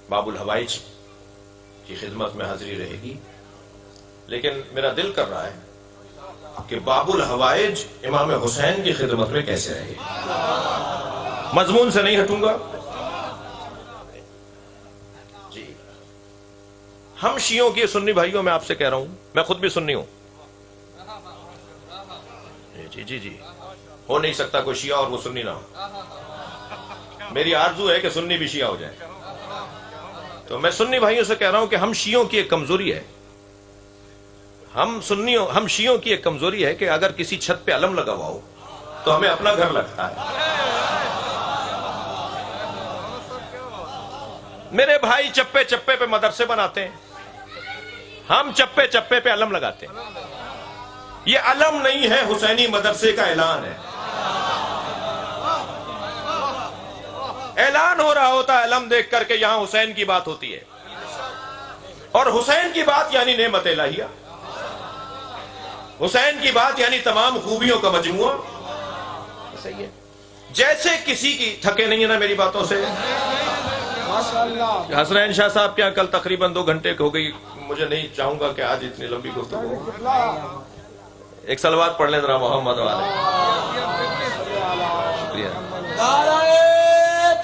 باب الحوائج کی خدمت میں حاضری رہے گی، لیکن میرا دل کر رہا ہے کہ باب الحوائج امام حسین کی خدمت میں کیسے رہے گی۔ مضمون سے نہیں ہٹوں گا۔ جی ہم شیعوں کی سنی بھائیوں میں آپ سے کہہ رہا ہوں، میں خود بھی سنی ہوں۔ جی جی جی ہو نہیں سکتا کوئی شیعہ اور وہ سنی نہ ہو۔ میری آرزو ہے کہ سنی بھی شیعہ ہو جائے۔ تو میں سنی بھائیوں سے کہہ رہا ہوں کہ ہم شیعوں کی ایک کمزوری ہے، ہم شیعوں کی ایک کمزوری ہے کہ اگر کسی چھت پہ علم لگا ہوا ہو تو ہمیں اپنا گھر لگتا ہے۔ میرے بھائی چپے چپے پہ مدرسے بناتے ہیں، ہم چپے چپے پہ علم لگاتے ہیں۔ یہ علم نہیں ہے، حسینی مدرسے کا اعلان ہے۔ اعلان ہو رہا ہوتا ہے علم دیکھ کر کے، یہاں حسین کی بات ہوتی ہے، اور حسین کی بات یعنی نعمت الہیہ، حسین کی بات یعنی تمام خوبیوں کا مجموعہ۔ صحیح ہے، جیسے کسی کی تھکے نہیں ہے نا میری باتوں سے۔ حسنین شاہ صاحب کے یہاں کل تقریباً 2 گھنٹے ہو گئی، مجھے نہیں چاہوں گا کہ آج اتنی لمبی گفتگو ہو۔ ایک صلوات پڑھ لیں ذرا محمد والے۔ شکریہ۔ نعرہ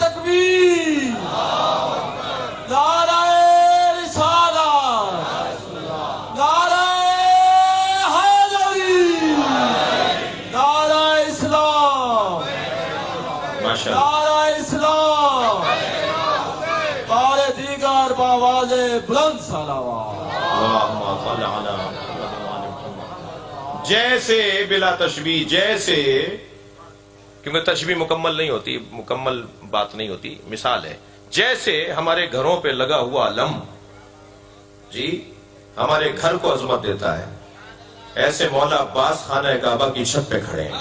تکبیر، نعرہ رسالت، نعرہ حیدری، نعرہ اسلام، نعرہ اسلام، بار دیگر باواز بلند صلوات۔ اللہم صل علی محمد۔ جیسے بلا تشبیہ، جیسے، کیونکہ تشبیہ مکمل نہیں ہوتی، مکمل بات نہیں ہوتی، مثال ہے، جیسے ہمارے گھروں پہ لگا ہوا علم جی ہمارے گھر کو عظمت دیتا ہے، ایسے مولا عباس خانہ کعبہ کی چھت پہ کھڑے ہیں۔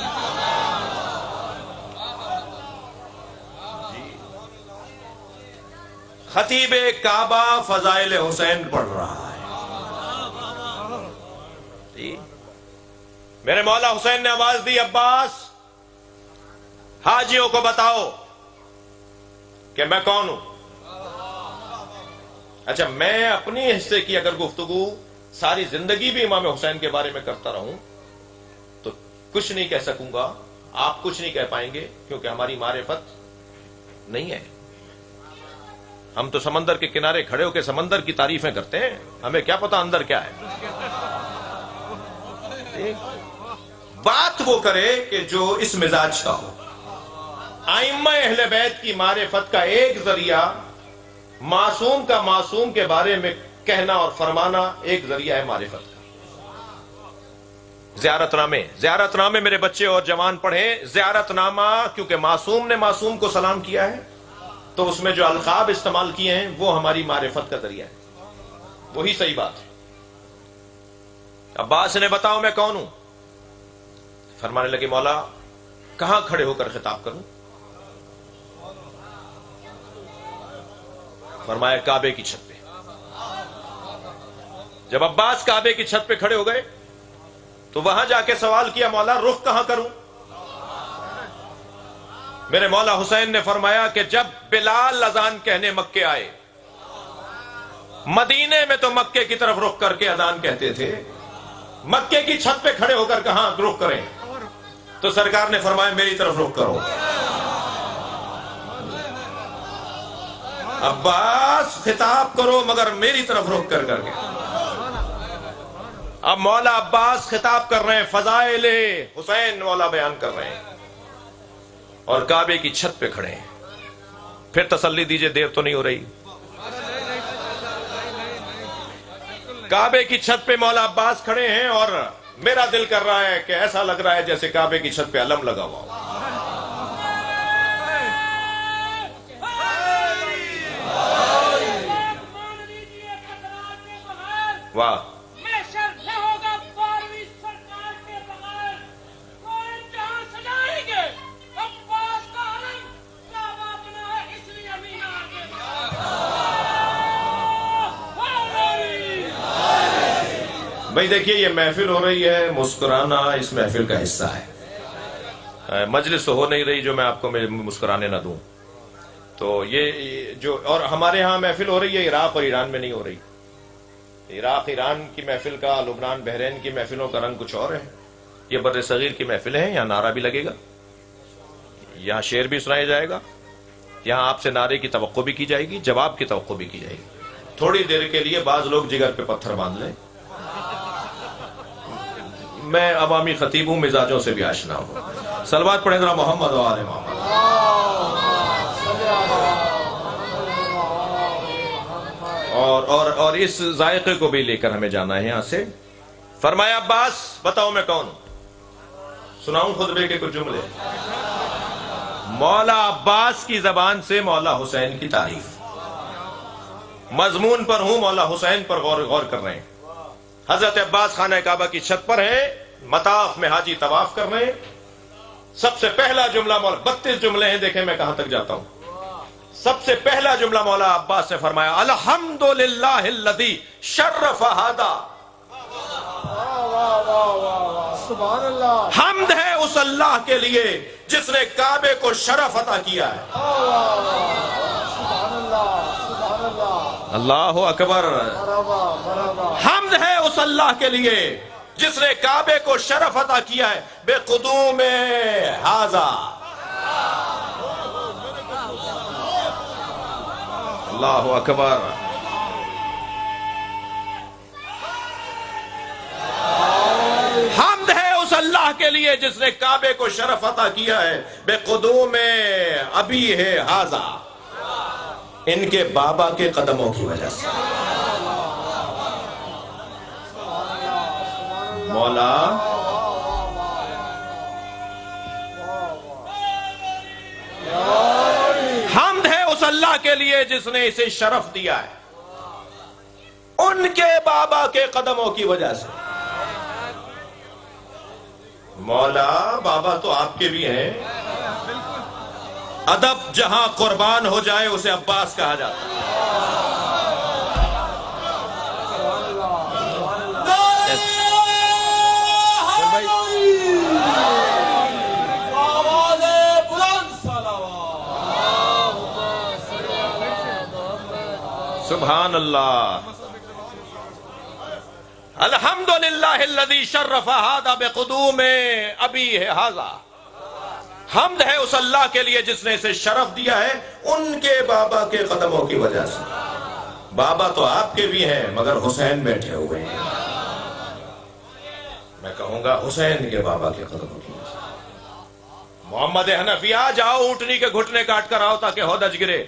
خطیب کعبہ فضائل حسین پڑھ رہا ہے جی۔ میرے مولا حسین نے آواز دی، عباس حاجیوں کو بتاؤ کہ میں کون ہوں۔ اچھا، میں اپنی حصے کی اگر گفتگو ساری زندگی بھی امام حسین کے بارے میں کرتا رہوں تو کچھ نہیں کہہ سکوں گا، آپ کچھ نہیں کہہ پائیں گے، کیونکہ ہماری معرفت نہیں ہے۔ ہم تو سمندر کے کنارے کھڑے ہو کے سمندر کی تعریفیں کرتے ہیں، ہمیں کیا پتا اندر کیا ہے۔ بات وہ کرے کہ جو اس مزاج کا ہو۔ ائمہ اہل بیت کی معرفت کا ایک ذریعہ معصوم کا معصوم کے بارے میں کہنا اور فرمانا ایک ذریعہ ہے معرفت کا۔ زیارت نامے میرے بچے اور جوان پڑھیں۔ زیارت نامہ کیونکہ معصوم نے معصوم کو سلام کیا ہے، تو اس میں جو القاب استعمال کیے ہیں وہ ہماری معرفت کا ذریعہ ہے، وہی صحیح بات ہے۔ عباس نے بتاؤ میں کون ہوں؟ فرمانے لگے مولا کہاں کھڑے ہو کر خطاب کروں؟ فرمایا کعبے کی چھت پہ۔ جب عباس کعبے کی چھت پہ کھڑے ہو گئے تو وہاں جا کے سوال کیا مولا رخ کہاں کروں؟ میرے مولا حسین نے فرمایا کہ جب بلال اذان کہنے مکے آئے، مدینے میں تو مکے کی طرف رخ کر کے اذان کہتے تھے، مکے کی چھت پہ کھڑے ہو کر کہاں رخ کریں؟ تو سرکار نے فرمایا میری طرف رخ کرو۔ عباس خطاب کرو مگر میری طرف رخ کر کے۔ اب مولا عباس خطاب کر رہے ہیں، فضائل حسین مولا بیان کر رہے ہیں، اور کعبے کی چھت پہ کھڑے ہیں۔ پھر تسلی دیجئے، دیر تو نہیں ہو رہی۔ کعبے کی چھت پہ مولا عباس کھڑے ہیں، اور میرا دل کر رہا ہے کہ ایسا لگ رہا ہے جیسے کعبے کی چھت پہ علم لگا ہوا ہو۔ واہ، بھائی دیکھیے یہ محفل ہو رہی ہے، مسکرانا اس محفل کا حصہ ہے۔ مجلس ہو نہیں رہی جو میں آپ کو مسکرانے نہ دوں۔ تو یہ جو اور ہمارے ہاں محفل ہو رہی ہے عراق اور ایران میں نہیں ہو رہی. عراق ایران کی محفل کا، لبنان بحرین کی محفلوں کا رنگ کچھ اور ہے. یہ بر صغیر کی محفل ہے، یہاں نعرہ بھی لگے گا، یہاں شعر بھی سنایا جائے گا، یہاں آپ سے نعرے کی توقع بھی کی جائے گی، جواب کی توقع بھی کی جائے گی. تھوڑی دیر کے لیے بعض لوگ جگر پہ پتھر باندھ لیں. میں عوامی خطیب ہوں، مزاجوں سے بھی آشنا ہوں. صلوات پڑھیں ذرا محمد و آل محمد. اور اس ذائقے کو بھی لے کر ہمیں جانا ہے یہاں سے. فرمایا عباس بتاؤ میں کون ہوں؟ سناؤں خطبے کے کچھ جملے. مولا عباس کی زبان سے مولا حسین کی تعریف. مضمون پر ہوں، مولا حسین پر غور کر رہے ہیں. حضرت عباس خانہ کعبہ کی چھت پر ہیں، مطاف میں حاجی طواف کر رہے ہیں. سب سے پہلا جملہ مولا 32 جملے ہیں، دیکھیں میں کہاں تک جاتا ہوں. سب سے پہلا جملہ مولا عباس نے فرمایا الحمدللہ الذی شرف ھذا. سبحان اللہ. حمد ہے اس اللہ کے لیے جس نے کعبے کو شرف عطا کیا ہے. سبحان اللہ. سبحان اللہ. اللہ اکبر. حمد ہے اس اللہ کے لیے جس نے کعبے کو شرف عطا کیا ہے بے قدوم ھذا. اللہ اکبر. حمد ہے اس اللہ کے لیے جس نے کعبے کو شرف عطا کیا ہے بے قدوم ابی ہے ھذا، ان کے بابا کے قدموں کی وجہ سے. مولا حمد ہے اس اللہ کے لیے جس نے اسے شرف دیا ہے ان کے بابا کے قدموں کی وجہ سے. مولا بابا تو آپ کے بھی ہیں. ادب جہاں قربان ہو جائے اسے عباس کہا جاتا ہے. سبحان اللہ. الحمدللہ الذی شرف ھذا بقدوم ابی ھذا. حمد ہے اس اللہ کے لیے جس نے اسے شرف دیا ہے ان کے بابا کے قدموں کی وجہ سے. بابا تو آپ کے بھی ہیں مگر حسین بیٹھے ہوئے ہیں. میں کہوں گا حسین کے بابا کے قدموں کی وجہ سے. محمد حنفیہ جاؤ اونٹنی کے گھٹنے کاٹ کر آؤ تاکہ ہودج گرے.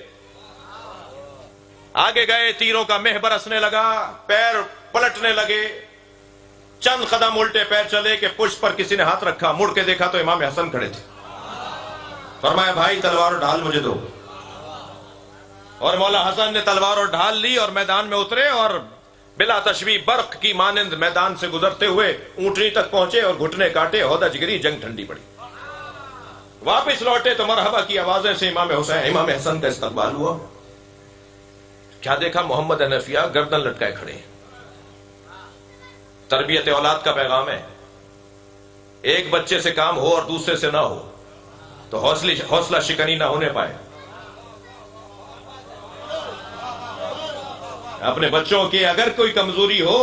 آگے گئے، تیروں کا مہ برسنے لگا، پیر پلٹنے لگے. چند قدم الٹے پیر چلے کہ پشت پر کسی نے ہاتھ رکھا. مڑ کے دیکھا تو امام حسن کھڑے تھے. فرمایا بھائی تلوار اور ڈھال مجھے دو. اور مولا حسن نے تلوار اور ڈھال لی اور میدان میں اترے اور بلا تشبیہ برق کی مانند میدان سے گزرتے ہوئے اونٹنی تک پہنچے اور گھٹنے کاٹے. ہودج گری، جنگ ٹھنڈی پڑی. واپس لوٹے تو مرحبا کی آوازیں سے امام حسن کا استقبال ہوا. کیا دیکھا؟ محمد حنفیہ گردن لٹکائے کھڑے ہیں. تربیت اولاد کا پیغام ہے. ایک بچے سے کام ہو اور دوسرے سے نہ ہو تو حوصلہ شکنی نہ ہونے پائے. اپنے بچوں کی اگر کوئی کمزوری ہو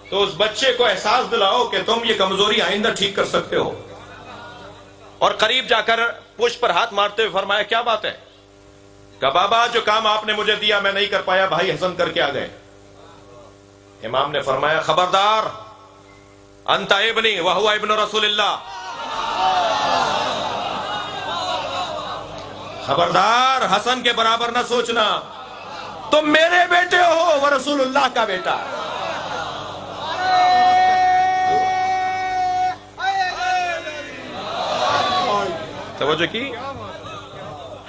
تو اس بچے کو احساس دلاؤ کہ تم یہ کمزوری آئندہ ٹھیک کر سکتے ہو. اور قریب جا کر پشت پر ہاتھ مارتے ہوئے فرمایا کیا بات ہے؟ کہ بابا جو کام آپ نے مجھے دیا میں نہیں کر پایا، بھائی حسن کر کے آ گئے. امام نے فرمایا خبردار، انت ابنی وہو ابن رسول اللہ. خبردار، حسن کے برابر نہ سوچنا، تم میرے بیٹے ہو وہ رسول اللہ کا بیٹا. توجہ کی.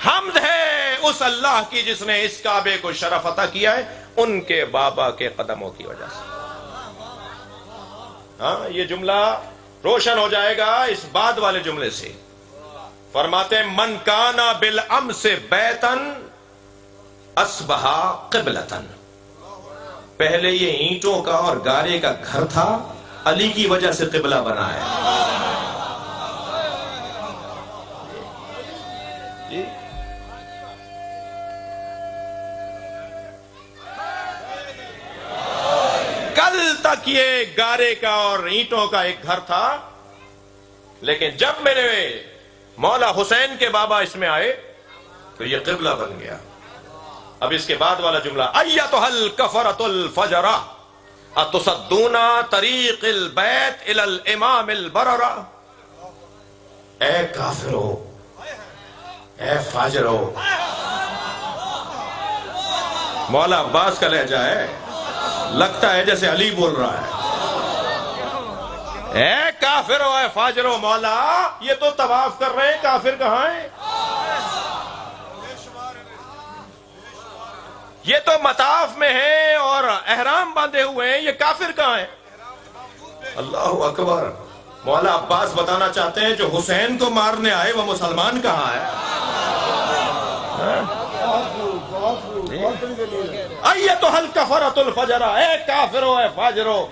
حمد ہے اس اللہ کی جس نے اس کعبے کو شرف عطا کیا ہے ان کے بابا کے قدموں کی وجہ سے. ہاں یہ جملہ روشن ہو جائے گا اس بعد والے جملے سے. فرماتے من کانا بالامس بیتن اصبح قبلتن. پہلے یہ اینٹوں کا اور گارے کا گھر تھا، علی کی وجہ سے قبلہ بنا ہے. تک یہ گارے کا اور اینٹوں کا ایک گھر تھا، لیکن جب میرے مولا حسین کے بابا اس میں آئے تو یہ قبلہ بن گیا۔ اب اس کے بعد والا جملہ، ایتھا الکفرۃ الفجرہ اتصدون طریق البیت الی الامام البررہ، اے کافرو، اے فاجرو۔ مولا عباس کا لہجہ ہے، لگتا ہے جیسے علی بول رہا ہے۔ اے کافرو، اے فاجرو، مولا یہ تو طواف کر رہے ہیں، کافر کہاں ہیں؟ یہ تو مطاف میں ہیں اور احرام باندھے ہوئے ہیں، یہ کافر کہاں ہیں؟ اللہ اکبر۔ مولا عباس بتانا چاہتے ہیں جو حسین کو مارنے آئے وہ مسلمان کہاں ہے؟ ایتھا الکفرۃ الفجرہ، اے کافرو، اے فاجرو،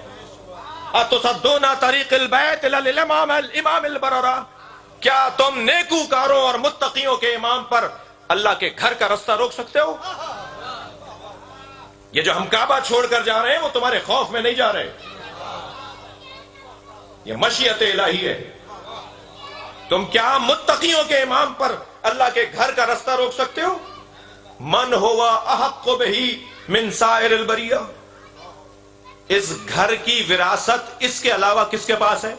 اتصدون طریق البیت الی الامام البررہ، کیا تم نیکوکاروں اور متقیوں کے امام پر اللہ کے گھر کا رستہ روک سکتے ہو؟ یہ جو ہم کعبہ چھوڑ کر جا رہے ہیں وہ تمہارے خوف میں نہیں جا رہے، یہ مشیت الہی ہے۔ تم کیا متقیوں کے امام پر اللہ کے گھر کا رستہ روک سکتے ہو؟ من ہوا احق بہ من سائر البریہ، اس گھر کی وراثت اس کے علاوہ کس کے پاس ہے؟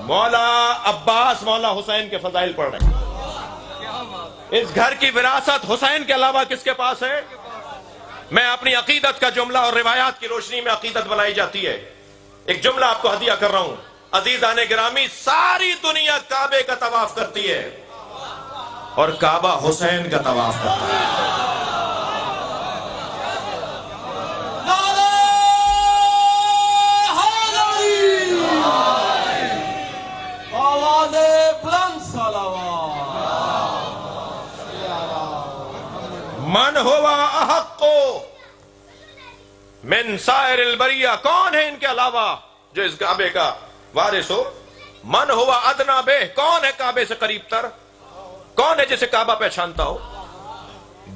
مولا عباس مولا حسین کے فضائل پڑھ رہے ہیں۔ اس گھر کی وراثت حسین کے علاوہ کس کے پاس ہے؟ میں اپنی عقیدت کا جملہ اور روایات کی روشنی میں عقیدت بنائی جاتی ہے۔ ایک جملہ آپ کو ہدیہ کر رہا ہوں، عزیزان گرامی، ساری دنیا کعبے کا طواف کرتی ہے اور کعبہ حسین کا طواف کرتا ہے۔ آواز بلند صلوات۔ من ہوا احق من سائر البریہ، کون ہے ان کے علاوہ جو اس کعبے کا وارث ہو؟ من ہوا ادنا بہ، کون ہے کعبے سے قریب تر؟ کون ہے جسے کعبہ پہچانتا ہو؟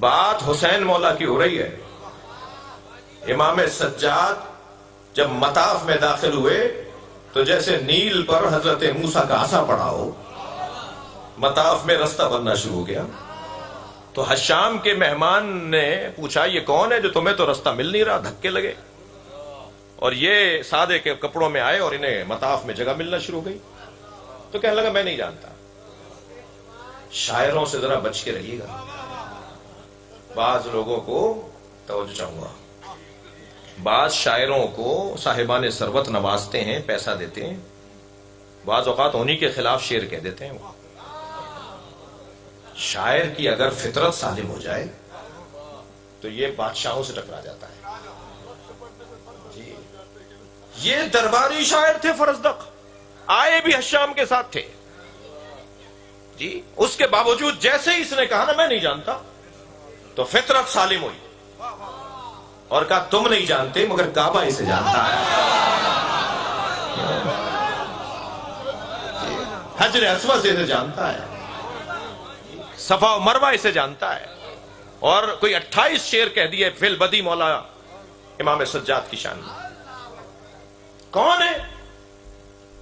بات حسین مولا کی ہو رہی ہے۔ امام سجاد جب مطاف میں داخل ہوئے تو جیسے نیل پر حضرت موسیٰ کا عصا پڑا ہو، مطاف میں رستہ بننا شروع ہو گیا۔ تو حشام کے مہمان نے پوچھا یہ کون ہے جو تمہیں تو رستہ مل نہیں رہا، دھکے لگے، اور یہ سادے کے کپڑوں میں آئے اور انہیں مطاف میں جگہ ملنا شروع ہو گئی۔ تو کہنے لگا میں نہیں جانتا۔ شاعروں سے ذرا بچ کے رہیے گا، بعض لوگوں کو توجہ چاہوں گا، بعض شاعروں کو صاحبان ثروت نوازتے ہیں، پیسہ دیتے ہیں، بعض اوقات انہی کے خلاف شعر کہہ دیتے ہیں۔ شاعر کی اگر فطرت سالم ہو جائے تو یہ بادشاہوں سے ٹکرا جاتا ہے۔ جی یہ درباری شاعر تھے فرزدق، آئے بھی حشام کے ساتھ تھے جی، اس کے باوجود جیسے ہی اس نے کہا نا میں نہیں جانتا، تو فطرت سالم ہوئی اور کہا تم نہیں جانتے مگر کعبہ اسے جانتا ہے، حجر اسود سے اسے جانتا ہے، صفا و مروہ اسے جانتا ہے، اور کوئی 28 شعر کہہ دیے فی البدی مولا امام سجاد کی شان میں۔ کون ہے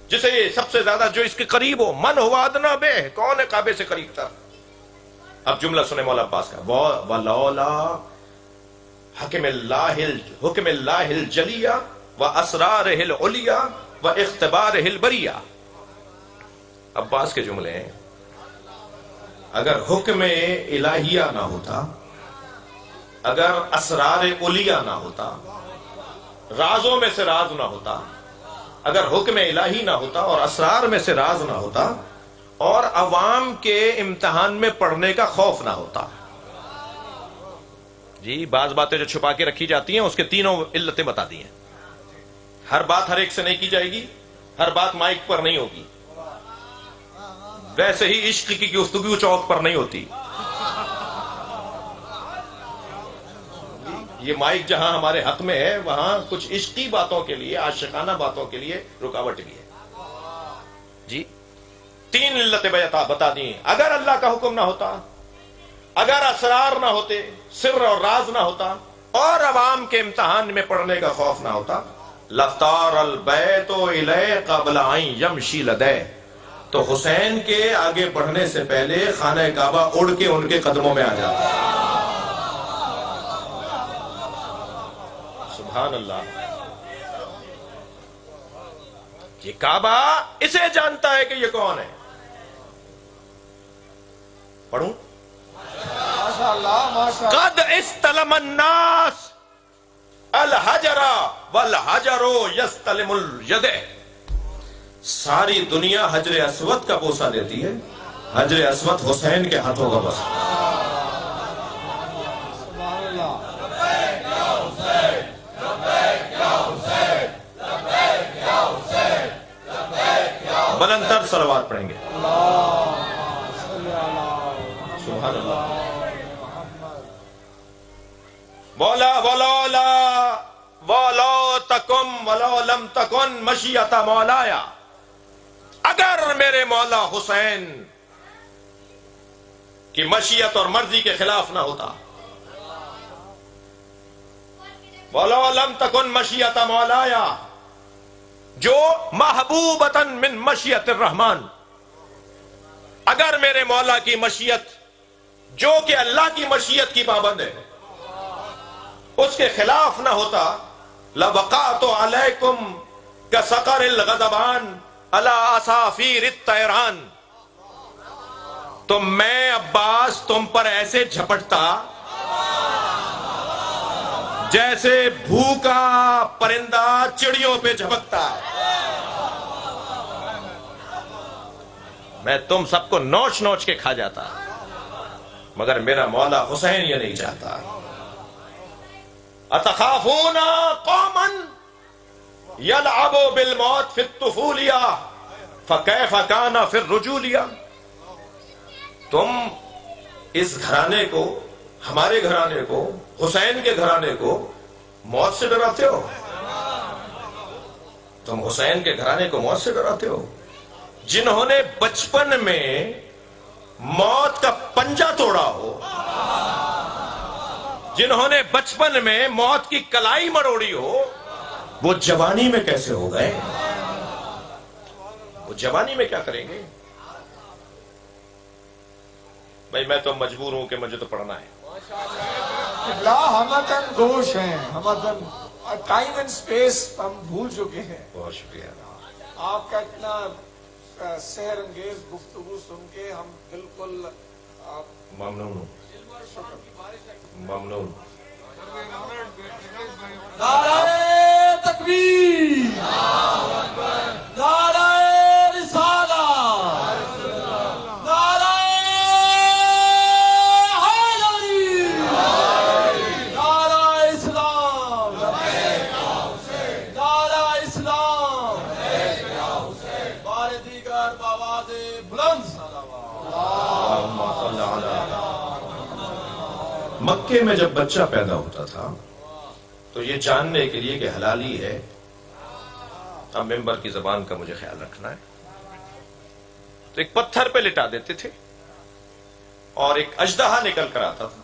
جسے یہ سب سے زیادہ جو اس کے قریب ہو؟ من ہوا ادنا بہ، کون ہے کعبے سے قریب تر؟ اب جملہ سنے مولا عباس کا، وَلَوْلَا حکم اللہ الجلیہ واسرارہ العلیہ واختبارہ البریہ۔ عباس کے جملے ہیں، اگر حکم الہیہ نہ ہوتا، اگر اسرار علیہ نہ ہوتا، رازوں میں سے راز نہ ہوتا، اگر حکم الہی نہ ہوتا اور اسرار میں سے راز نہ ہوتا، اور عوام کے امتحان میں پڑھنے کا خوف نہ ہوتا۔ جی بعض باتیں جو چھپا کے رکھی جاتی ہیں اس کے تینوں علتیں بتا دی ہیں۔ ہر بات ہر ایک سے نہیں کی جائے گی، ہر بات مائک پر نہیں ہوگی، ویسے ہی عشق کی گفتگو چوک پر نہیں ہوتی۔ یہ مائک جہاں ہمارے حق میں ہے وہاں کچھ عشقی باتوں کے لیے، عاشقانہ باتوں کے لیے رکاوٹ بھی ہے جی۔ تین علتیں بتا دی، اگر اللہ کا حکم نہ ہوتا اگر اسرار نہ ہوتے، سر اور راز نہ ہوتا، اور عوام کے امتحان میں پڑنے کا خوف نہ ہوتا، لفتار البیت الیہ قبل ان یمشی لدیہ، تو حسین کے آگے بڑھنے سے پہلے خانہ کعبہ اڑ کے ان کے قدموں میں آ جاتا۔ سبحان اللہ۔ یہ کعبہ اسے جانتا ہے کہ یہ کون ہے۔ پڑھوں؟ ماشاءاللہ ماشاءاللہ۔ قد استلم الناس الحجر والحجر یستلم الید، ساری دنیا حجر اسود کا بوسہ لیتی ہے، حجر اسود حسین کے ہاتھوں کا بوسہ۔ سبحان اللہ۔ بلندتر صلوات پڑھیں گے۔ سبحان اللہ۔ مولا ولولا ولو تکم ولو لم تکن مشیت مولایا، اگر میرے مولا حسین کی مشیت اور مرضی کے خلاف نہ ہوتا، ولو لم تکن مشیت مولایا، جو محبوبتاً من مشیت الرحمن، اگر میرے مولا کی مشیت جو کہ اللہ کی مشیت کی پابند ہے اس کے خلاف نہ ہوتا، لَوَقَعْتُ عَلَيْكُمْ كَسَقَرِ الْغَضَبَانِ عَلَىٰ أَصَافِيرِ الطَّيْرَانِ، تو میں عباس تم پر ایسے جھپٹتا جیسے بھوکا پرندہ چڑیوں پہ جھپکتا ہے، میں تم سب کو نوچ نوچ کے کھا جاتا، مگر میرا مولا حسین یہ نہیں چاہتا۔ اتخافون قوما یلعبوا بالموت فی الطفولیہ فکیف کان فی الرجولیہ، تم اس گھرانے کو، ہمارے گھرانے کو، حسین کے گھرانے کو موت سے ڈراتے ہو؟ تم حسین کے گھرانے کو موت سے ڈراتے ہو؟ جنہوں نے بچپن میں موت کا پنجہ توڑا ہو، جنہوں نے بچپن میں موت کی کلائی مروڑی ہو، وہ جوانی میں کیسے ہو گئے؟ وہ جوانی میں کیا کریں گے؟ بھائی میں تو مجبور ہوں کہ مجھے تو پڑھنا ہے۔ ہمتن گوش ہیں، ہمتن ٹائم اینڈ سپیس ہم بھول چکے ہیں۔ بہت شکریہ۔ آپ کا اتنا سحر انگیز گفتگو سن کے ہم بالکل ممنون ہوں، ممنون۔ نعرہ تکبیر، نعرہ رسالت، نعرہ حیدری، نعرہ اسلام، نعرہ اسلام، بار دیگر بآواز بلند مکے میں جب بچہ پیدا ہوتا تھا تو یہ جاننے کے لیے کہ حلالی ہے، اب ممبر کی زبان کا مجھے خیال رکھنا ہے، تو ایک پتھر پہ لٹا دیتے تھے اور ایک اژدہا نکل کر آتا تھا،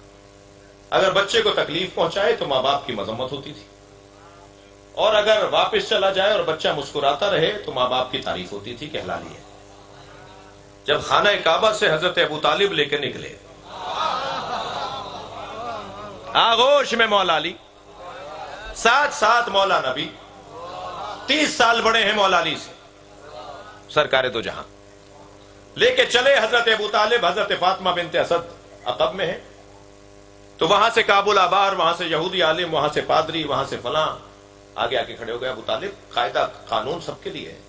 اگر بچے کو تکلیف پہنچائے تو ماں باپ کی مذمت ہوتی تھی، اور اگر واپس چلا جائے اور بچہ مسکراتا رہے تو ماں باپ کی تعریف ہوتی تھی کہ حلالی ہے۔ جب خانہ کعبہ سے حضرت ابو طالب لے کے نکلے، آغوش میں مولا علی، ساتھ ساتھ مولا نبی، 30 سال بڑے ہیں مولا علی سے، سرکار دو جہاں، لے کے چلے حضرت ابو طالب، حضرت فاطمہ بنت اسد عقب میں ہے، تو وہاں سے کابل آبار، وہاں سے یہودی عالم، وہاں سے پادری، وہاں سے فلاں، آگے آ کے کھڑے ہو گئے۔ ابو طالب، قاعدہ قانون سب کے لیے ہے،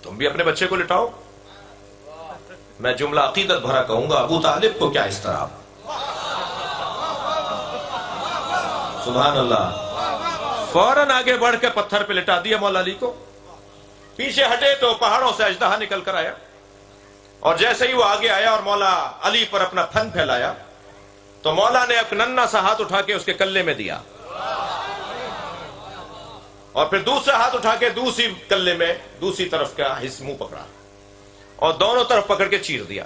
تم بھی اپنے بچے کو لٹاؤ۔ میں جملہ عقیدت بھرا کہوں گا، ابو طالب کو کیا اس طرح، سبحان اللہ، فوراً آگے بڑھ کے پتھر پہ لٹا دیا مولا علی کو۔ پیچھے ہٹے تو پہاڑوں سے اژدہا نکل کر آیا، اور جیسے ہی وہ آگے آیا اور مولا علی پر اپنا پھن پھیلایا تو مولا نے ایک ننھا سا ہاتھ اٹھا کے اس کے کلے میں دیا، اور پھر دوسرا ہاتھ اٹھا کے دوسری کلے میں دوسری طرف کا منہ پکڑا اور دونوں طرف پکڑ کے چیر دیا۔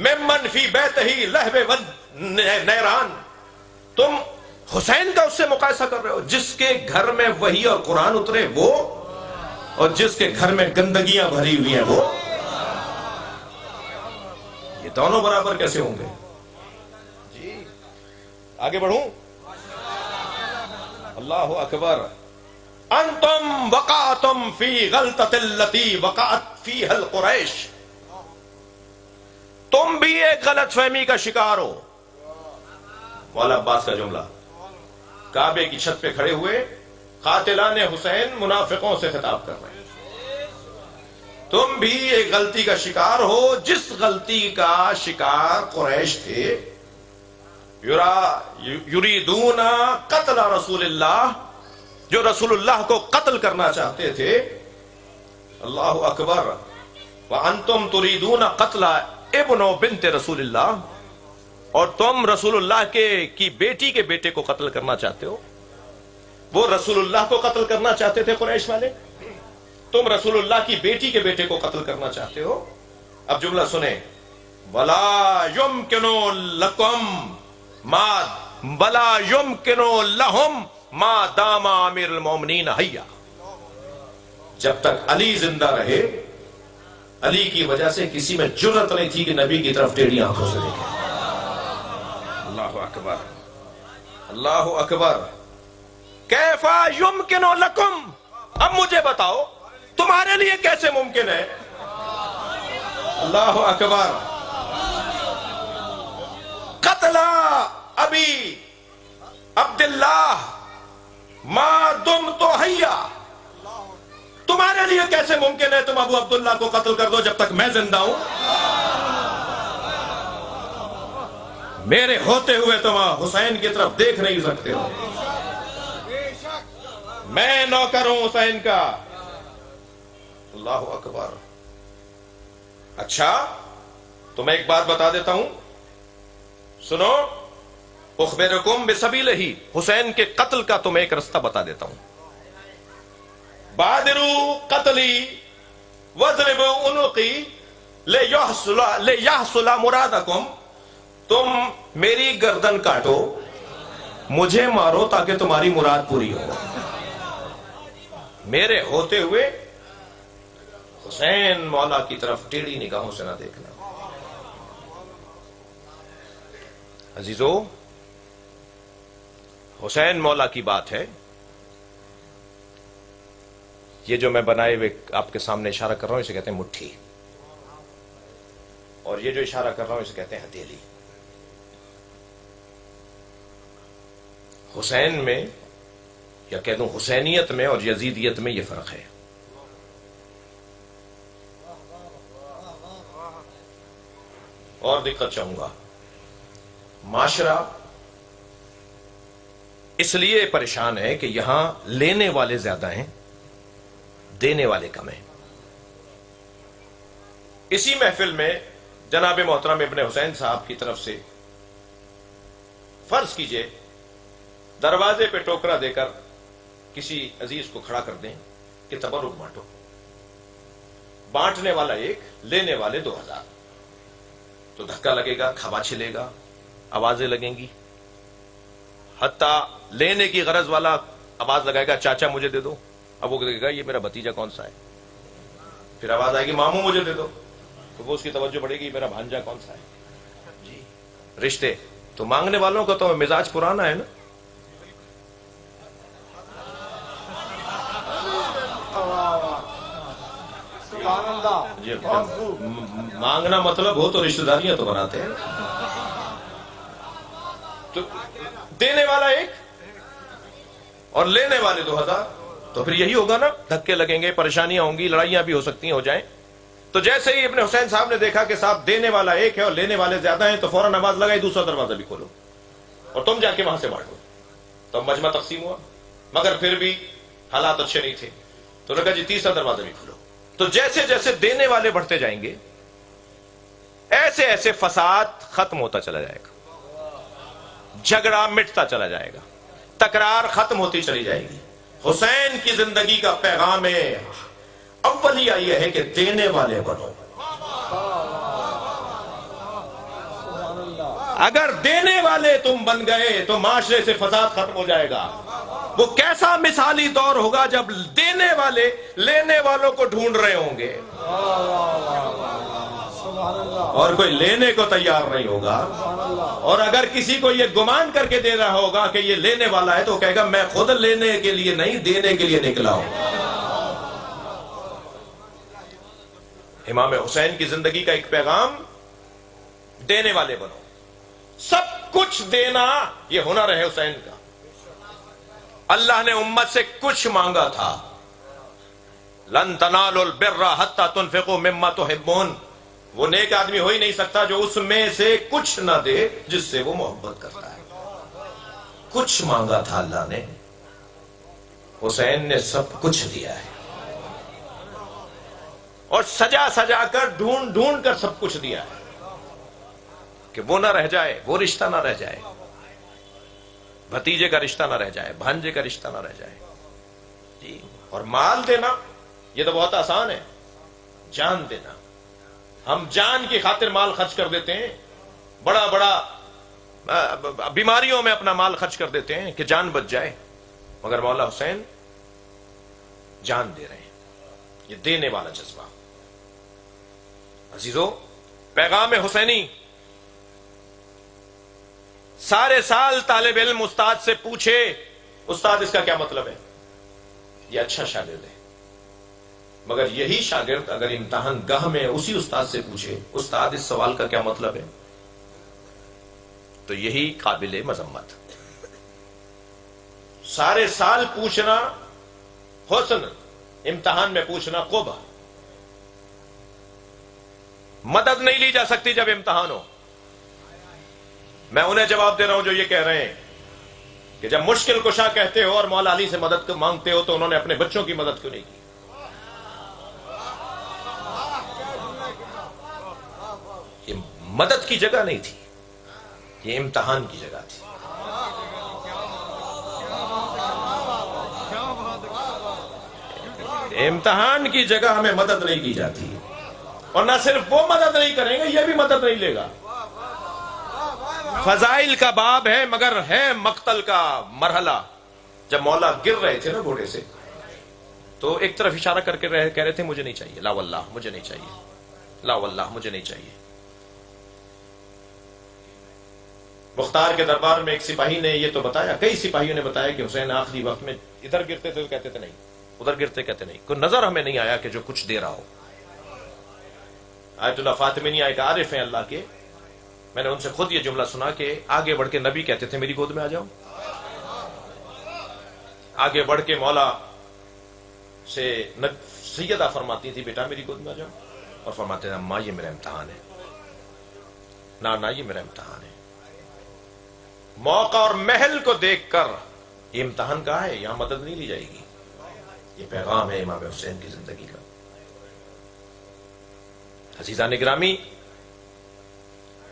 ممن فی بیتہی لہو و نیران. تم حسین کا اس سے مقایسہ کر رہے ہو جس کے گھر میں وحی اور قرآن اترے وہ، اور جس کے گھر میں گندگیاں بھری ہوئی ہیں وہ. یہ دونوں برابر کیسے ہوں گے؟ جی آگے بڑھوں. اللہ اکبر. انتم وقعتم فی غلطۃ التی وقعت فیہا القریش. تم بھی ایک غلط فہمی کا شکار ہو. مولا عباس کا جملہ. کعبے کی چھت پہ کھڑے ہوئے قاتلان حسین منافقوں سے خطاب کر رہے ہیں. تم بھی ایک غلطی کا شکار ہو جس غلطی کا شکار قریش تھے. یریدون قتل رسول اللہ، جو رسول اللہ کو قتل کرنا چاہتے تھے. اللہ اکبر. وانتم تریدون قتل ابن بنت رسول اللہ، اور تم رسول اللہ کی بیٹی کے بیٹے کو قتل کرنا چاہتے ہو. وہ رسول اللہ کو قتل کرنا چاہتے تھے قریش والے، تم رسول اللہ کی بیٹی کے بیٹے کو قتل کرنا چاہتے ہو. اب جملہ سنیں. ولا یمکن لکم ما بلا یمکن لہم ما دام امیر المومنین حیا. جب تک علی زندہ رہے، علی کی وجہ سے کسی میں جرأت نہیں تھی کہ نبی کی طرف ٹیڑھی آنکھوں سے دیکھے. اللہ اکبر. اللہ اکبر. کیف یمکن لکم، اب مجھے بتاؤ تمہارے لیے کیسے ممکن ہے. اللہ اکبر. قتل ابی عبداللہ ما دمت حیا. تمہارے لیے کیسے ممکن ہے تم ابو عبداللہ کو قتل کر دو جب تک میں زندہ ہوں. میرے ہوتے ہوئے تم حسین کی طرف دیکھ نہیں سکتے ہو. میں نوکر ہوں حسین کا. اللہ اکبر. اچھا تمہیں ایک بات بتا دیتا ہوں، سنو. اخبرکم بسبیلہ، حسین کے قتل کا تمہیں ایک رستہ بتا دیتا ہوں. بادروا قتلی واضربوا عنقی لیحصل مرادکم. تم میری گردن کاٹو، مجھے مارو تاکہ تمہاری مراد پوری ہو. میرے ہوتے ہوئے حسین مولا کی طرف ٹیڑھی نگاہوں سے نہ دیکھنا. عزیزو، حسین مولا کی بات ہے. یہ جو میں بنائے ہوئے آپ کے سامنے اشارہ کر رہا ہوں اسے کہتے ہیں مٹھی، اور یہ جو اشارہ کر رہا ہوں اسے کہتے ہیں ہتھیلی. حسین میں یا کہہ دوں حسینیت میں اور یزیدیت میں یہ فرق ہے. اور دقت چاہوں گا. معاشرہ اس لیے پریشان ہے کہ یہاں لینے والے زیادہ ہیں، دینے والے کم ہیں. اسی محفل میں جناب محترم ابن حسین صاحب کی طرف سے فرض کیجئے دروازے پہ ٹوکرا دے کر کسی عزیز کو کھڑا کر دیں کہ تبرک بانٹو. بانٹنے والا ایک، لینے والے 2000. تو دھکا لگے گا، کھوا چھلے گا، آوازیں لگیں گی. حتیٰ لینے کی غرض والا آواز لگائے گا چاچا مجھے دے دو. اب وہ کہے گا یہ میرا بھتیجا کون سا ہے. پھر آواز آئے گی ماموں مجھے دے دو. تو وہ اس کی توجہ بڑھے گی میرا بھانجا کون سا ہے. جی رشتے تو مانگنے والوں کا تو مزاج پرانا ہے نا. جی مانگنا مطلب ہو تو رشتہ داریاں تو بناتے ہیں. تو دینے والا ایک اور لینے والے 2000. تو پھر یہی ہوگا نا، دھکے لگیں گے، پریشانیاں ہوں گی، لڑائیاں بھی ہو سکتی ہیں، ہو جائیں. تو جیسے ہی ابن حسین صاحب نے دیکھا کہ صاحب دینے والا ایک ہے اور لینے والے زیادہ ہیں، تو فوراً آواز لگائی دوسرا دروازہ بھی کھولو اور تم جا کے وہاں سے بانٹو. تو مجمع تقسیم ہوا، مگر پھر بھی حالات اچھے نہیں تھے. تو نے کہا جی تیسرا دروازہ بھی کھولو. تو جیسے جیسے دینے والے بڑھتے جائیں گے ایسے ایسے فساد ختم ہوتا چلا جائے گا، جھگڑا مٹتا چلا جائے گا، تکرار ختم ہوتی چلی جائے گی. حسین کی زندگی کا پیغام اولیہ یہ ہے کہ دینے والے بنو. اگر دینے والے تم بن گئے تو معاشرے سے فساد ختم ہو جائے گا. وہ کیسا مثالی دور ہوگا جب دینے والے لینے والوں کو ڈھونڈ رہے ہوں گے اور کوئی لینے کو تیار نہیں ہوگا. اور اگر کسی کو یہ گمان کر کے دے رہا ہوگا کہ یہ لینے والا ہے تو کہے گا میں خود لینے کے لیے نہیں دینے کے لیے نکلا ہوں. امام حسین کی زندگی کا ایک پیغام دینے والے بنو. سب کچھ دینا یہ ہنر ہے حسین کا. اللہ نے امت سے کچھ مانگا تھا. لن تنالوا البر حتى تنفقوا مما تحبون. وہ نیک آدمی ہو ہی نہیں سکتا جو اس میں سے کچھ نہ دے جس سے وہ محبت کرتا ہے. کچھ مانگا تھا اللہ نے, حسین نے سب کچھ دیا ہے. اور سجا سجا کر ڈھونڈ ڈھونڈ کر سب کچھ دیا ہے کہ وہ نہ رہ جائے, وہ رشتہ نہ رہ جائے, بھتیجے کا رشتہ نہ رہ جائے, بھانجے کا رشتہ نہ رہ جائے. جی. اور مال دینا یہ تو بہت آسان ہے. جان دینا, ہم جان کی خاطر مال خرچ کر دیتے ہیں, بڑا بڑا بیماریوں میں اپنا مال خرچ کر دیتے ہیں کہ جان بچ جائے. مگر مولا حسین جان دے رہے ہیں. یہ دینے والا جذبہ. عزیزو, پیغام حسینی. سارے سال طالب علم استاد سے پوچھے استاد اس کا کیا مطلب ہے, یہ اچھا شاگرد ہے. مگر یہی شاگرد اگر امتحان گاہ میں اسی استاد سے پوچھے استاد اس سوال کا کیا مطلب ہے, تو یہی قابل مذمت. سارے سال پوچھنا حسن, امتحان میں پوچھنا قبح. مدد نہیں لی جا سکتی جب امتحان ہو. میں انہیں جواب دے رہا ہوں جو یہ کہہ رہے ہیں کہ جب مشکل کشا کہتے ہو اور مولا علی سے مدد مانگتے ہو تو انہوں نے اپنے بچوں کی مدد کیوں نہیں کی. یہ مدد کی جگہ نہیں تھی, یہ امتحان کی جگہ تھی. امتحان کی جگہ ہمیں مدد نہیں کی جاتی. اور نہ صرف وہ مدد نہیں کریں گے, یہ بھی مدد نہیں لے گا. فضائل کا باب ہے مگر ہے مقتل کا مرحلہ. جب مولا گر رہے تھے نا گھوڑے سے تو ایک طرف اشارہ کر کے کہہ رہے تھے مجھے نہیں چاہیے, لا واللہ مجھے نہیں چاہیے, لا واللہ مجھے نہیں چاہیے. مختار کے دربار میں ایک سپاہی نے یہ تو بتایا, کئی سپاہیوں نے بتایا کہ حسین آخری وقت میں ادھر گرتے تھے تو کہتے تھے نہیں, ادھر گرتے کہتے نہیں. کوئی نظر ہمیں نہیں آیا کہ جو کچھ دے رہا ہو. آیت اللہ فاطمی ایک عارف ہیں اللہ کے, میں نے ان سے خود یہ جملہ سنا کہ آگے بڑھ کے نبی کہتے تھے میری گود میں آ جاؤ. آگے بڑھ کے مولا سے سیدہ فرماتی تھی بیٹا میری گود میں آ جاؤ, اور فرماتے تھے اماں یہ میرا امتحان ہے, نانا یہ میرا امتحان ہے. موقع اور محل کو دیکھ کر یہ امتحان کہا ہے, یہاں مدد نہیں لی جائے گی. یہ پیغام ہے امام حسین کی زندگی کا. عزیزان گرامی,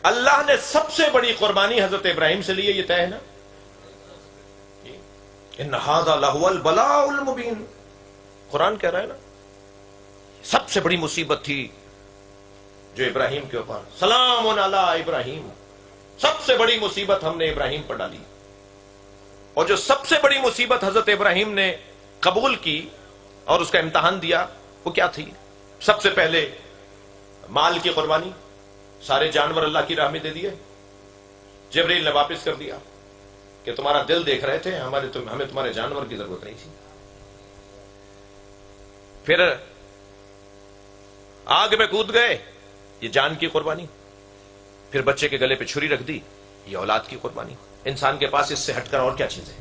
اللہ نے سب سے بڑی قربانی حضرت ابراہیم سے لی ہے, یہ طے ہے نا. ان ھذا لہو البلاء المبین, قرآن کہہ رہا ہے نا. سب سے بڑی مصیبت تھی جو ابراہیم کے اوپر, سلام علی ابراہیم, سب سے بڑی مصیبت ہم نے ابراہیم پر ڈالی. اور جو سب سے بڑی مصیبت حضرت ابراہیم نے قبول کی اور اس کا امتحان دیا وہ کیا تھی؟ سب سے پہلے مال کی قربانی. سارے جانور اللہ کی راہ میں دے دیے. جبریل نے واپس کر دیا کہ تمہارا دل دیکھ رہے تھے, ہمیں تمہارے جانور کی ضرورت نہیں تھی. پھر آگ میں کود گئے, یہ جان کی قربانی. پھر بچے کے گلے پہ چھری رکھ دی, یہ اولاد کی قربانی. انسان کے پاس اس سے ہٹ کر اور کیا چیز ہے؟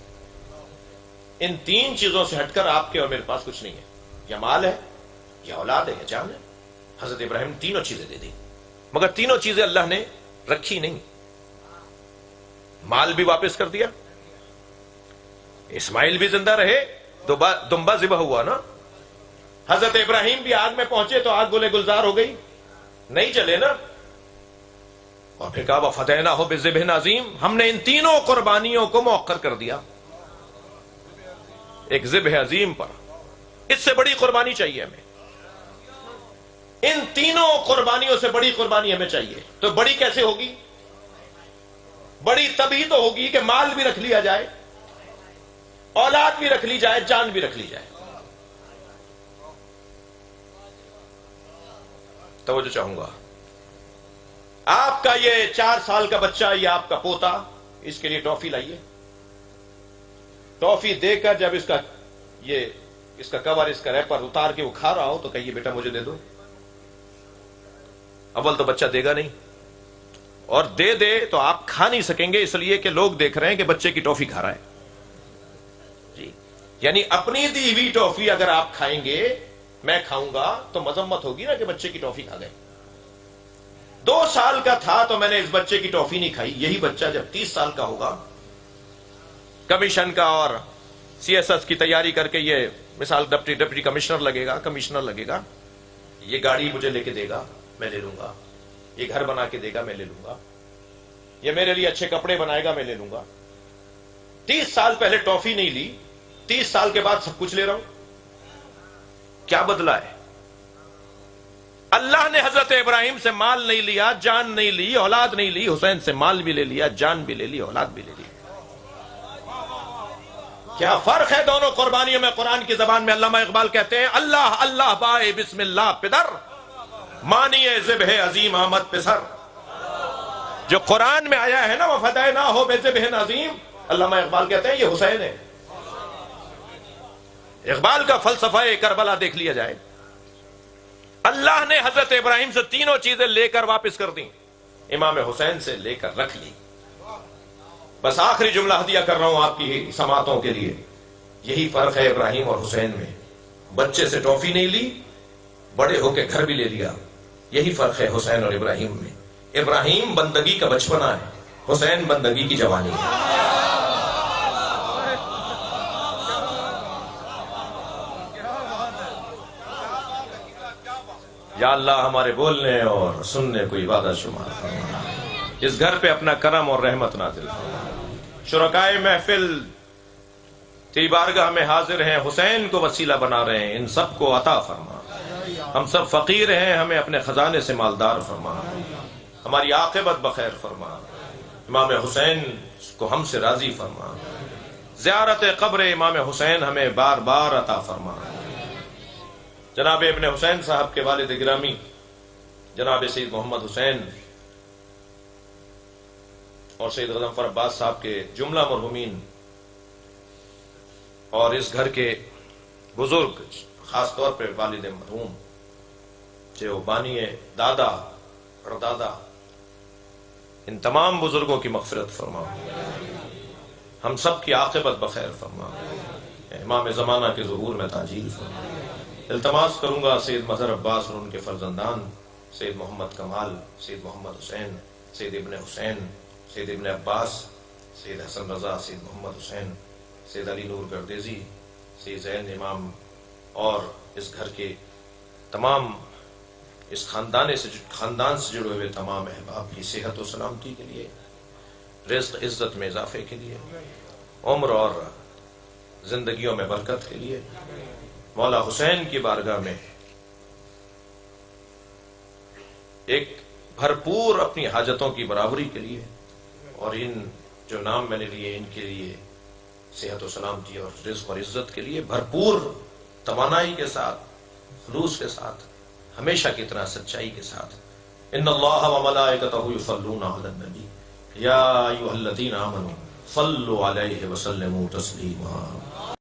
ان تین چیزوں سے ہٹ کر آپ کے اور میرے پاس کچھ نہیں ہے. یا مال ہے, یا اولاد ہے, یا جان ہے. حضرت ابراہیم نے تینوں چیزیں دے دی, مگر تینوں چیزیں اللہ نے رکھی نہیں. مال بھی واپس کر دیا, اسماعیل بھی زندہ رہے, دمبا ذبح ہوا نا. حضرت ابراہیم بھی آگ میں پہنچے تو آگ گلے گلزار ہو گئی, نہیں چلے نا. اور پھر کہا وَفَدَيْنَاهُ بِذِبْحٍ عَظِيمٍ, ہم نے ان تینوں قربانیوں کو مؤخر کر دیا ایک ذبح عظیم پر. اس سے بڑی قربانی چاہیے ہمیں, ان تینوں قربانیوں سے بڑی قربانی ہمیں چاہیے. تو بڑی کیسے ہوگی؟ بڑی تبھی تو ہوگی کہ مال بھی رکھ لیا جائے، اولاد بھی رکھ لی جائے، جان بھی رکھ لی جائے۔ توجہ چاہوں گا، آپ کا یہ 4 سال کا بچہ، یہ آپ کا پوتا، اس کے لیے ٹافی لائیے۔ ٹافی دے کر جب اس کا کور، اس کا ریپر اتار کے وہ کھا رہا ہو تو کہیے بیٹا مجھے دے دو۔ اول تو بچہ دے گا نہیں، اور دے تو آپ کھا نہیں سکیں گے، اس لیے کہ لوگ دیکھ رہے ہیں کہ بچے کی ٹافی کھا رہا ہے جی۔ یعنی اپنی دی ہوئی ٹافی اگر آپ کھائیں گے، میں کھاؤں گا تو مذمت ہوگی نا کہ بچے کی ٹافی کھا گئے۔ 2 سال کا تھا تو میں نے اس بچے کی ٹافی نہیں کھائی، یہی بچہ جب 30 سال کا ہوگا، کمیشن کا اور CSS کی تیاری کر کے یہ مثال ڈپٹی کمشنر لگے گا، یہ گاڑی مجھے لے کے دے گا، میں لے لوں گا، یہ گھر بنا کے دے گا، میں لے لوں گا، یہ میرے لیے اچھے کپڑے بنائے گا، میں لے لوں گا۔ 30 سال پہلے ٹافی نہیں لی، 30 سال کے بعد سب کچھ لے رہا ہوں، کیا بدلا ہے؟ اللہ نے حضرت ابراہیم سے مال نہیں لیا، جان نہیں لی، اولاد نہیں لی، حسین سے مال بھی لے لیا، جان بھی لے لی، اولاد بھی لے لی۔ کیا فرق ہے دونوں قربانیوں میں؟ قرآن کی زبان میں علامہ اقبال کہتے ہیں، اللہ اللہ بائے بسم اللہ پدر، مانیے ذبح عظیم آمد پسر۔ جو قرآن میں آیا ہے نا، وہ فدائے نہ ہو بے ذبح عظیم، علامہ اقبال کہتے ہیں یہ حسین ہے۔ اقبال کا فلسفہ کربلا دیکھ لیا جائے، اللہ نے حضرت ابراہیم سے تینوں چیزیں لے کر واپس کر دیں، امام حسین سے لے کر رکھ لی۔ بس آخری جملہ ہدیہ کر رہا ہوں آپ کی سماعتوں کے لیے، یہی فرق ہے ابراہیم اور حسین میں۔ بچے سے ٹافی نہیں لی، بڑے ہو کے گھر بھی لے لیا، یہی فرق ہے حسین اور ابراہیم میں۔ ابراہیم بندگی کا بچپنا ہے، حسین بندگی کی جوانی ہے۔ یا اللہ ہمارے بولنے اور سننے کو عبادت شمار فرما، اس گھر پہ اپنا کرم اور رحمت نازل فرما۔ شرکائے محفل تیری بارگاہ میں حاضر ہیں، حسین کو وسیلہ بنا رہے ہیں، ان سب کو عطا فرما۔ ہم سب فقیر ہیں، ہمیں اپنے خزانے سے مالدار فرما، ہماری عاقبت بخیر فرما، امام حسین کو ہم سے راضی فرما، زیارت قبر امام حسین ہمیں بار بار عطا فرما۔ جناب ابن حسین صاحب کے والد گرامی جناب سید محمد حسین اور سید غضنفر عباس صاحب کے جملہ مرحومین اور اس گھر کے بزرگ، خاص طور پہ والد مرحوم جو بانی دادا پردادا، ان تمام بزرگوں کی مغفرت فرما، ہم سب کی عاقبت بخیر فرما، امام زمانہ کے ظہور میں تاجیل فرما۔ التماس کروں گا سید مظہر عباس اور ان کے فرزندان سید محمد کمال، سید محمد حسین، سید ابن حسین، سید ابن عباس، سید حسن رضا، سید محمد حسین، سید علی نور گردیزی، سید زین امام اور اس گھر کے تمام اس خاندان سے جڑے ہوئے تمام احباب کی صحت و سلامتی کے لیے، رزق عزت میں اضافے کے لیے، عمر اور زندگیوں میں برکت کے لیے، مولا حسین کی بارگاہ میں ایک بھرپور اپنی حاجتوں کی برابری کے لیے، اور ان جو نام میں نے لیے ان کے لیے صحت و سلامتی اور رزق اور عزت کے لیے بھرپور توانائی کے ساتھ، خلوص کے ساتھ، ہمیشہ کی طرح سچائی کے ساتھ، ان اللہ وملائکتہ یصلون علی النبی یا ایھا الذین آمنوا صلوا علیہ وسلموا تسلیما۔